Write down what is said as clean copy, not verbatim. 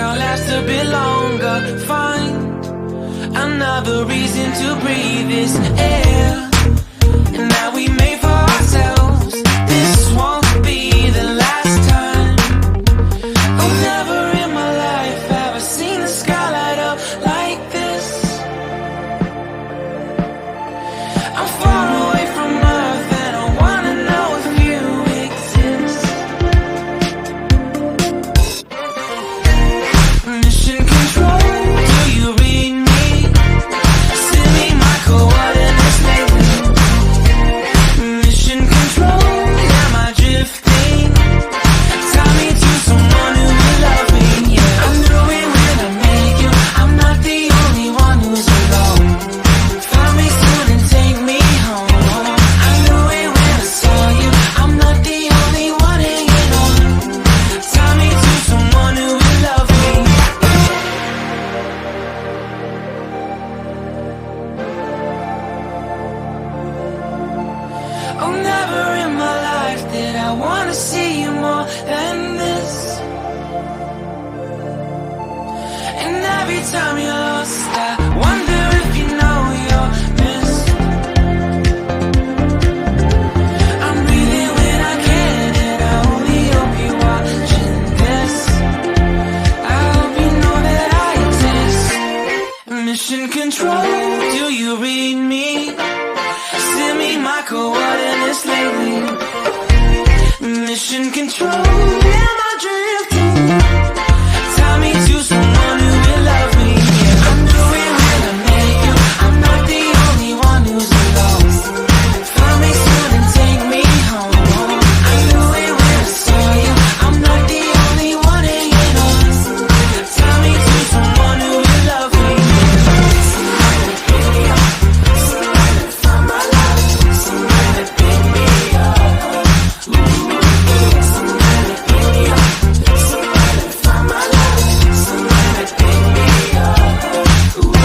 I'll last a bit longer. Find another reason to breathe this air, and that we made for ourselves. This won't be the last time. Oh, never in my life have I seen the sky light up like this. I'm far away from Earth and I wanna know if you exist. Mission control, do you read me? Send me my coordinates lately. Mission control, am I drifting? Tie me to someone who will love me, yeah. I knew it when I met you, I'm not the only one who's alone. Find me soon and take me home. I knew it when I saw you, I'm not the only one hanging on. Tie me to someone who will love me. Oh, never in my life did I wanna see you more than this. And every time you're lost, I wonder if you know you're missed. I'm breathing when I can, and I only hope you're watching this. I hope you know that I exist. Mission control, do you read me? Send me my coordinates lately. Mission control, am I drifting? Tie me to someone who will love me, yeah. I knew it when I met you, I'm not the only one who's alone. Find me soon and take me home. I knew it when I saw you, I'm not the only one hanging on. Tie me to someone who will love me, yeah. Somebody pick me up, somebody find my love, somebody pick me up. Somebody pick me up, somebody find my love, somebody pick me up. Ooh.